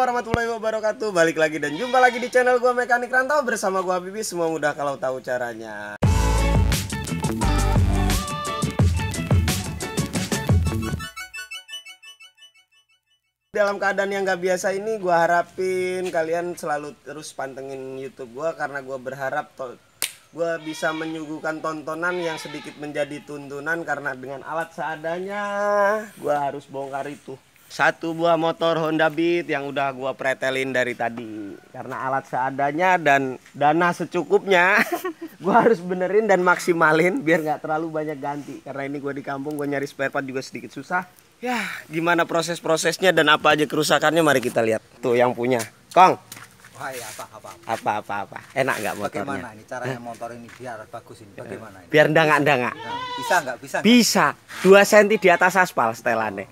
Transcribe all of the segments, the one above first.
warahmatullahi wabarakatuh. Balik lagi dan jumpa lagi di channel gua Mekanik Rantau bersama gua Habibie. Semua mudah kalau tahu caranya. Dalam keadaan yang gak biasa ini, gua harapin kalian selalu terus pantengin YouTube gua karena gua berharap gua bisa menyuguhkan tontonan yang sedikit menjadi tuntunan, karena dengan alat seadanya gua harus bongkar itu. Satu buah motor Honda Beat yang udah gua pretelin dari tadi. Karena alat seadanya dan dana secukupnya, gua harus benerin dan maksimalin biar nggak terlalu banyak ganti. Karena ini gua di kampung, gua nyari spare part juga sedikit susah. Ya, gimana proses-prosesnya dan apa aja kerusakannya, mari kita lihat. Tuh yang punya, Kong. Wah, ya, Apa. Enak nggak motornya? Bagaimana ini caranya motor ini biar bagus ini? Bagaimana ini? Biar ndangak-ndangak. Bisa nggak? Bisa. 2 cm di atas aspal setelannya.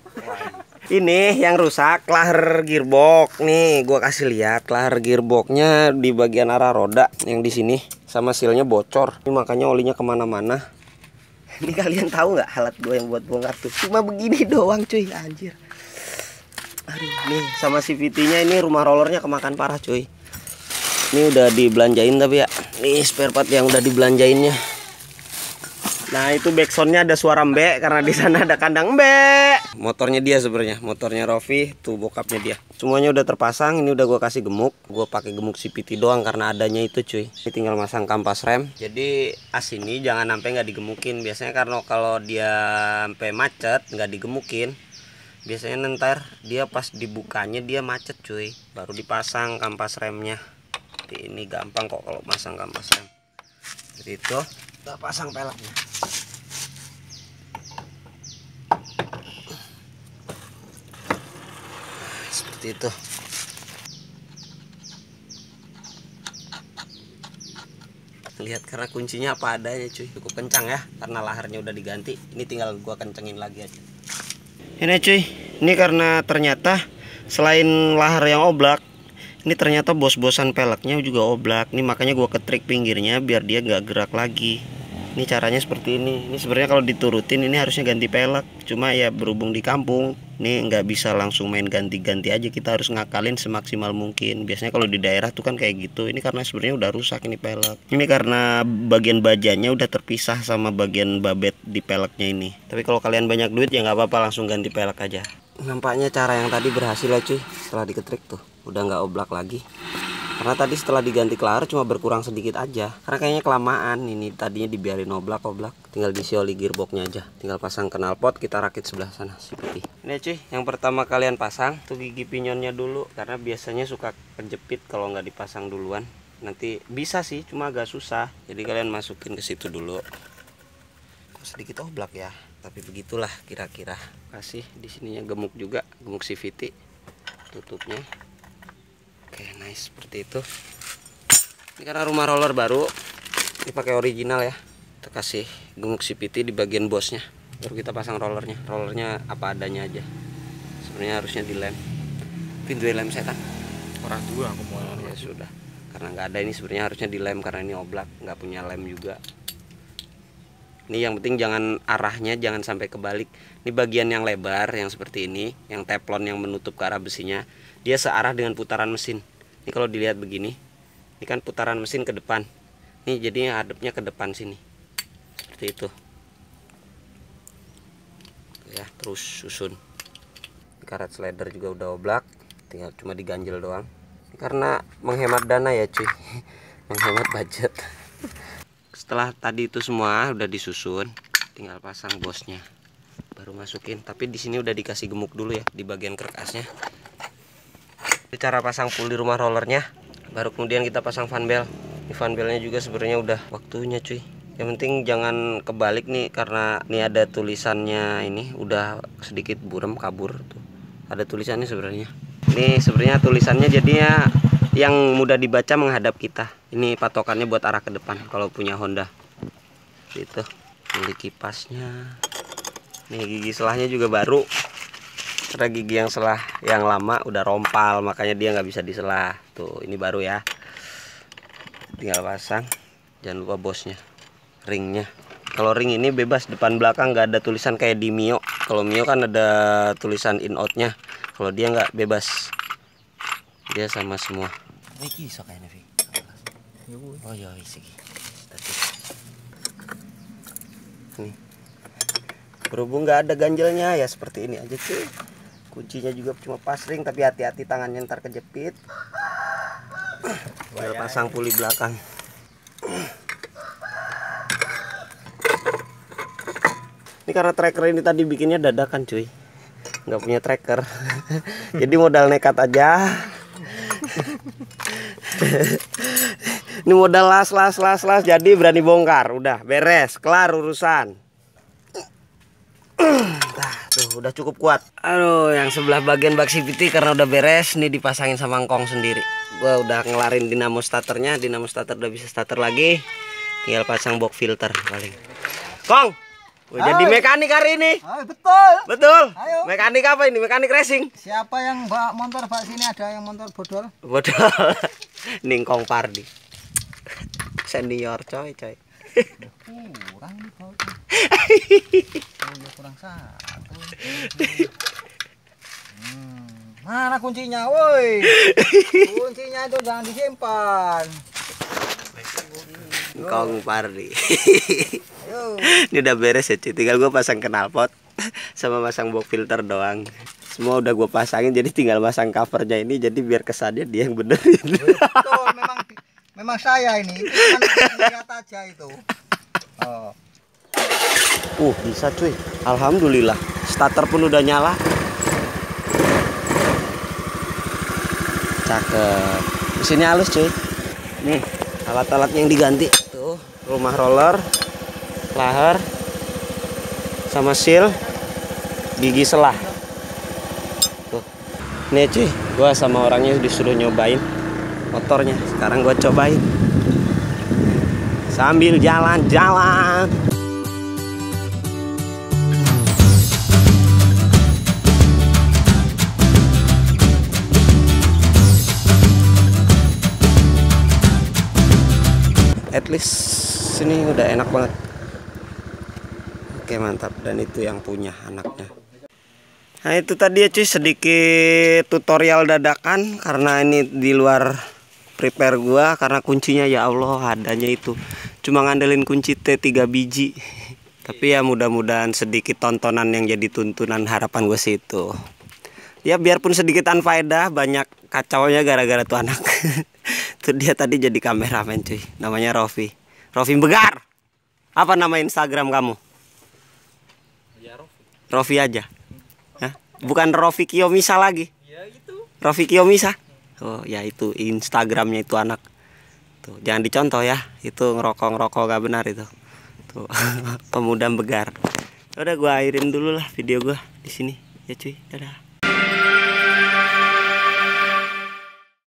Ini yang rusak klaher gearbox. Nih, gua kasih lihat klaher gearboxnya di bagian arah roda yang di sini, sama sealnya bocor. Ini makanya olinya kemana-mana. Ini kalian tahu nggak alat gua yang buat bongkar tuh? Cuma begini doang, cuy. Anjir. Aduh, nih sama CVT-nya ini rumah rollernya kemakan parah, cuy. Ini udah dibelanjain tapi ya. Nih spare part yang udah dibelanjainnya. Nah, itu backsoundnya ada suara mbek karena di sana ada kandang mbek. Motornya dia sebenarnya, motornya Rofi, tuh bokapnya dia. Semuanya udah terpasang, ini udah gua kasih gemuk. Gua pakai gemuk CVT doang karena adanya itu, cuy. Ini tinggal masang kampas rem. Jadi as ini jangan sampai nggak digemukin. Biasanya karena kalau dia sampai macet nggak digemukin, biasanya ntar dia pas dibukanya dia macet, cuy. Baru dipasang kampas remnya. Jadi ini gampang kok kalau pasang kampas rem. Jadi itu kita pasang peleknya. Seperti itu. Lihat karena kuncinya apa adanya, cuy. Cukup kencang ya karena laharnya udah diganti. Ini tinggal gua kencengin lagi aja. Ini, cuy. Ini karena ternyata selain lahar yang oblak, ini ternyata bos-bosan peleknya juga oblak. Ini makanya gua ketrik pinggirnya biar dia nggak gerak lagi. Ini caranya seperti ini. Ini sebenarnya kalau diturutin ini harusnya ganti pelek. Cuma ya berhubung di kampung, ini nggak bisa langsung main ganti-ganti aja. Kita harus ngakalin semaksimal mungkin. Biasanya kalau di daerah tuh kan kayak gitu. Ini karena sebenarnya udah rusak ini pelek. Ini karena bagian bajanya udah terpisah sama bagian babet di peleknya ini. Tapi kalau kalian banyak duit ya nggak apa-apa, langsung ganti pelek aja. Nampaknya cara yang tadi berhasil ya, cuy. Setelah diketrik tuh udah nggak oblak lagi. Karena tadi setelah diganti klaher cuma berkurang sedikit aja. Karena kayaknya kelamaan ini tadinya dibiarin oblak. Tinggal diisi oli gearboxnya aja. Tinggal pasang knalpot, kita rakit sebelah sana CVT. Ini, cuy, yang pertama kalian pasang tuh gigi pinyonnya dulu. Karena biasanya suka kejepit kalau nggak dipasang duluan. Nanti bisa sih, cuma agak susah. Jadi kalian masukin ke situ dulu. Sedikit oblak ya, tapi begitulah kira-kira. Kasih di sininya gemuk juga, gemuk CVT. Tutupnya. Oke, nice, seperti itu. Ini karena rumah roller baru, ini pakai original ya. Kita kasih gemuk CVT di bagian bosnya. Baru kita pasang rollernya. Rollernya apa adanya aja. Sebenarnya harusnya dilem. Pintu lem setan. Orang tua aku mau. Ya sudah. Karena nggak ada ini sebenarnya harusnya dilem karena ini oblak, nggak punya lem juga. Ini yang penting jangan arahnya jangan sampai kebalik. Ini bagian yang lebar yang seperti ini, yang teflon yang menutup ke arah besinya, dia searah dengan putaran mesin. Ini kalau dilihat begini, ini kan putaran mesin ke depan. Ini jadinya hadapnya ke depan sini. Seperti itu. Ya, terus susun. Karet slider juga udah oblak, tinggal cuma diganjel doang. Ini karena menghemat dana ya, cuy. Menghemat budget. Setelah tadi itu semua udah disusun, tinggal pasang bosnya. Baru masukin, tapi di sini udah dikasih gemuk dulu ya di bagian kerkasnya. Itu cara pasang puli rumah rollernya. Baru kemudian kita pasang fan bell. Ini fan bellnya juga sebenarnya udah waktunya, cuy. Yang penting jangan kebalik nih karena ini ada tulisannya, ini udah sedikit buram kabur tuh. Ada tulisannya sebenarnya. Ini sebenarnya tulisannya jadinya yang mudah dibaca menghadap kita. Ini patokannya buat arah ke depan kalau punya Honda. Itu. Ini kipasnya. Nih gigi selahnya juga baru. Karena gigi yang selah yang lama udah rompal, makanya dia nggak bisa diselah. Tuh, ini baru ya. Tinggal pasang. Jangan lupa bosnya, ringnya. Kalau ring ini bebas depan belakang, nggak ada tulisan kayak di Mio. Kalau Mio kan ada tulisan in outnya. Kalau dia nggak, bebas. Dia sama semua. Iki iso kayaknya, Vi. Oh iya, iki. Nih. Berhubung nggak ada ganjelnya ya seperti ini aja cuy. Kuncinya juga cuma pasring, tapi hati-hati tangannya ntar kejepit. Tinggal pasang puli belakang. Ini karena tracker ini tadi bikinnya dadakan cuy, nggak punya tracker. Jadi modal nekat aja. Ini modal las jadi berani bongkar. Udah beres, kelar urusan. Nah, tuh udah cukup kuat. Aduh, yang sebelah bagian baksivity karena udah beres nih dipasangin sama ngkong sendiri. Gua udah ngelarin dinamo starternya, dinamo starter udah bisa starter lagi. Tinggal pasang box filter paling. Kong, gua jadi mekanik hari ini. Ayo, betul. Betul. Ayo. Mekanik apa ini? Mekanik racing. Siapa yang bawa motor Pak sini, ada yang motor bodol? Bodol. Ningkong Pardi. Senior coy. Kurang nih bau. Kurang satu. Mana kuncinya, woi? Kuncinya itu jangan disimpan. Ningkong Pardi. Ayo. Ini udah beres ya cuy. Tinggal gue pasang knalpot sama pasang box filter doang. Semua udah gue pasangin, jadi tinggal pasang covernya ini, jadi biar kesannya dia yang benerin. Betul, memang saya ini. Itu cuma lihat aja itu. Oh. Bisa cuy. Alhamdulillah. Starter pun udah nyala. Cakep. Mesinnya halus cuy. Nih, alat-alatnya yang diganti. Tuh, rumah roller, laher, sama seal, gigi selah. Tuh. Nih cuy, gua sama orangnya disuruh nyobain motornya. Sekarang gua cobain. Sambil jalan-jalan. At least sini udah enak banget. Oke, mantap. Dan itu yang punya anaknya. Nah itu tadi ya cuy, sedikit tutorial dadakan karena ini di luar prepare gua, karena kuncinya ya Allah adanya itu cuma ngandelin kunci T 3 biji. Tapi ya mudah-mudahan sedikit tontonan yang jadi tuntunan, harapan gue sih itu. Ya biarpun sedikit anfaedah, banyak kacaunya gara-gara tuh anak. Tuh dia tadi jadi kameramen cuy, namanya Rofi Begar. Apa nama Instagram kamu? Ya Rofi. Rofi aja. Hah? Bukan Rofi Kiyomisa lagi? Ya itu. Rofi Kiyomisa. Oh ya itu Instagramnya itu anak. Tuh jangan dicontoh ya, itu ngerokok gak benar itu. Tuh pemuda Begar. Udah gua akhirin dulu lah video gua di sini ya cuy. Dadah.